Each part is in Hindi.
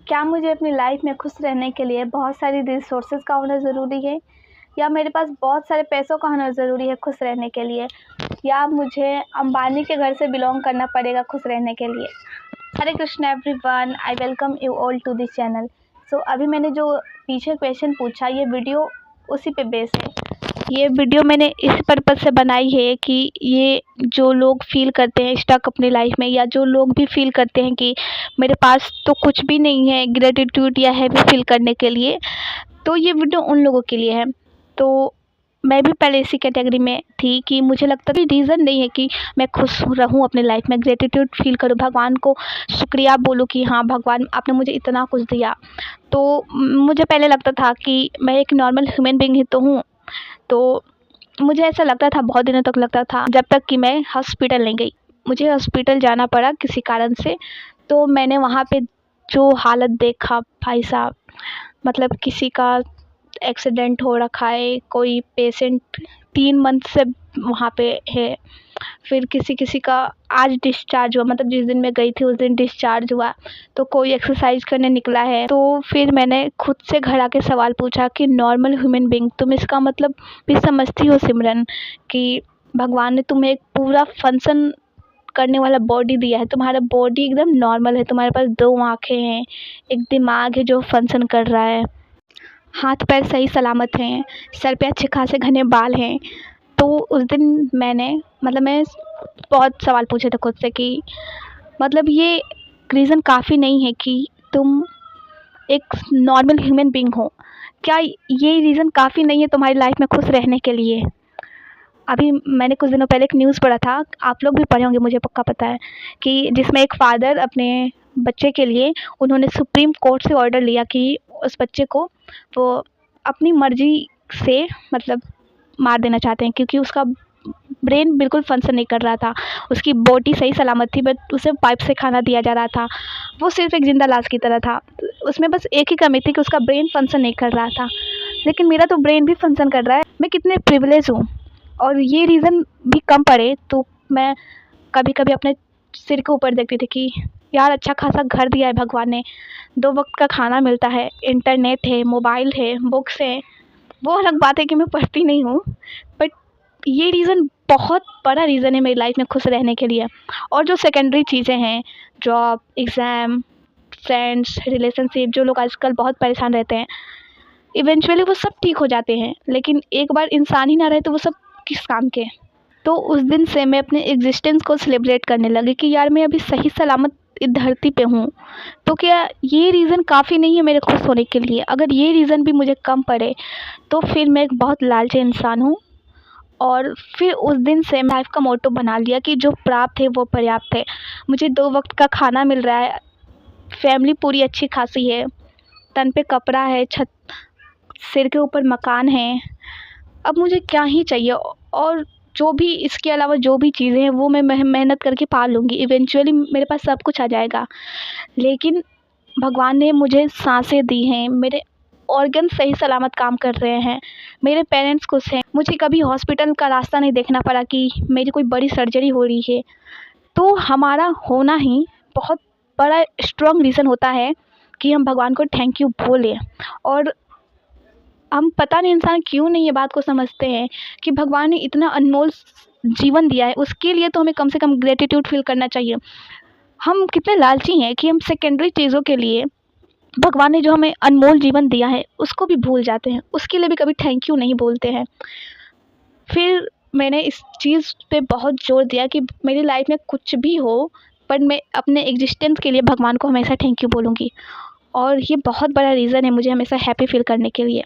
क्या मुझे अपनी लाइफ में खुश रहने के लिए बहुत सारी रिसोर्सेज का होना ज़रूरी है, या मेरे पास बहुत सारे पैसों का होना ज़रूरी है खुश रहने के लिए, या मुझे अंबानी के घर से बिलोंग करना पड़ेगा खुश रहने के लिए? Hare Krishna everyone, I welcome you all to this channel. So अभी मैंने जो पीछे क्वेश्चन पूछा, ये वीडियो उसी पे बेस है। ये वीडियो मैंने इस पर्पज़ से बनाई है कि ये जो लोग फील करते हैं स्टक अपनी लाइफ में, या जो लोग भी फील करते हैं कि मेरे पास तो कुछ भी नहीं है ग्रेटिट्यूड या हैप्पी फील करने के लिए, तो ये वीडियो उन लोगों के लिए है। तो मैं भी पहले इसी कैटेगरी में थी कि मुझे लगता था रीज़न नहीं है कि मैं खुश रहूँ अपनी लाइफ में, ग्रेटिट्यूड फील करूँ, भगवान को शुक्रिया बोलूँ कि हाँ भगवान आपने मुझे इतना कुछ दिया। तो मुझे पहले लगता था कि मैं एक नॉर्मल ह्यूमन बीइंग ही तो हूँ। तो मुझे ऐसा लगता था, बहुत दिनों तक लगता था, जब तक कि मैं हॉस्पिटल नहीं गई। मुझे हॉस्पिटल जाना पड़ा किसी कारण से। तो मैंने वहाँ पे जो हालत देखा भाई साहब, मतलब किसी का एक्सीडेंट हो रखा है, कोई पेशेंट 3 मंथ से वहाँ पे है, फिर किसी का आज डिस्चार्ज हुआ, मतलब जिस दिन मैं गई थी उस दिन डिस्चार्ज हुआ, तो कोई एक्सरसाइज करने निकला है। तो फिर मैंने खुद से घर आके सवाल पूछा कि नॉर्मल ह्यूमन बीइंग तुम, इसका मतलब भी समझती हो सिमरन कि भगवान ने तुम्हें एक पूरा फंक्शन करने वाला बॉडी दिया है, तुम्हारा बॉडी एकदम नॉर्मल है, तुम्हारे पास 2 आँखें हैं, एक दिमाग है जो फंक्शन कर रहा है, हाथ पैर सही सलामत हैं, सर पे अच्छे खासे घने बाल हैं। तो उस दिन मैं बहुत सवाल पूछे थे खुद से कि मतलब ये रीज़न काफ़ी नहीं है कि तुम एक नॉर्मल ह्यूमन बीइंग हो? क्या ये रीज़न काफ़ी नहीं है तुम्हारी लाइफ में खुश रहने के लिए? अभी मैंने कुछ दिनों पहले एक न्यूज़ पढ़ा था, आप लोग भी पढ़े होंगे, मुझे पक्का पता है, कि जिसमें एक फ़ादर अपने बच्चे के लिए उन्होंने सुप्रीम कोर्ट से ऑर्डर लिया कि उस बच्चे को वो अपनी मर्ज़ी से मतलब मार देना चाहते हैं, क्योंकि उसका ब्रेन बिल्कुल फंक्शन नहीं कर रहा था, उसकी बॉडी सही सलामत थी, बट उसे पाइप से खाना दिया जा रहा था, वो सिर्फ़ एक ज़िंदा लाश की तरह था। उसमें बस एक ही कमी थी कि उसका ब्रेन फंक्शन नहीं कर रहा था। लेकिन मेरा तो ब्रेन भी फंक्शन कर रहा है, मैं कितने प्रिविलेज हूँ। और ये रीज़न भी कम पड़े तो मैं कभी-कभी अपने सिर के ऊपर देखती थी कि यार अच्छा खासा घर दिया है भगवान ने, 2 वक़्त का खाना मिलता है, इंटरनेट है, मोबाइल है, बुक्स हैं। वो अलग बात है कि मैं पढ़ती नहीं हूँ, बट ये रीज़न बहुत बड़ा रीज़न है मेरी लाइफ में खुश रहने के लिए। और जो सेकेंडरी चीज़ें हैं, जॉब, एग्ज़ाम, फ्रेंड्स, रिलेशनशिप, जो लोग आजकल बहुत परेशान रहते हैं, इवेंचुअली वो सब ठीक हो जाते हैं, लेकिन एक बार इंसान ही ना रहे तो वो सब किस काम के? तो उस दिन से मैं अपने एग्जिस्टेंस को सेलिब्रेट करने लगी कि यार मैं अभी सही सलामत इस धरती पे हूँ। तो क्या ये रीज़न काफ़ी नहीं है मेरे खुश होने के लिए? अगर ये रीज़न भी मुझे कम पड़े तो फिर मैं एक बहुत लालची इंसान हूँ। और फिर उस दिन से मैं लाइफ का मोटो बना लिया कि जो प्राप्त है वो पर्याप्त है। मुझे 2 वक़्त का खाना मिल रहा है, फैमिली पूरी अच्छी खासी है, तन पे कपड़ा है, छत सिर के ऊपर मकान है। अब मुझे क्या ही चाहिए? और जो भी इसके अलावा जो भी चीज़ें हैं वो मैं मेहनत करके पा लूँगी, इवेंचुअली मेरे पास सब कुछ आ जाएगा। लेकिन भगवान ने मुझे साँसें दी हैं, मेरे ऑर्गन सही सलामत काम कर रहे हैं, मेरे पेरेंट्स खुश हैं, मुझे कभी हॉस्पिटल का रास्ता नहीं देखना पड़ा कि मेरी कोई बड़ी सर्जरी हो रही है। तो हमारा होना ही बहुत बड़ा स्ट्रॉन्ग रीज़न होता है कि हम भगवान को थैंक यू बोलें। और हम पता नहीं इंसान क्यों नहीं ये बात को समझते हैं कि भगवान ने इतना अनमोल जीवन दिया है, उसके लिए तो हमें कम से कम ग्रेटिट्यूड फील करना चाहिए। हम कितने लालची हैं कि हम सेकेंडरी चीज़ों के लिए भगवान ने जो हमें अनमोल जीवन दिया है उसको भी भूल जाते हैं, उसके लिए भी कभी थैंक यू नहीं बोलते हैं। फिर मैंने इस चीज़ पे बहुत ज़ोर दिया कि मेरी लाइफ में कुछ भी हो, पर मैं अपने एग्जिस्टेंस के लिए भगवान को हमेशा थैंक यू बोलूँगी। और ये बहुत बड़ा रीज़न है मुझे हमेशा हैप्पी फील करने के लिए।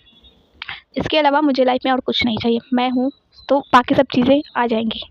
इसके अलावा मुझे लाइफ में और कुछ नहीं चाहिए। मैं हूँ तो बाकी सब चीज़ें आ जाएँगी।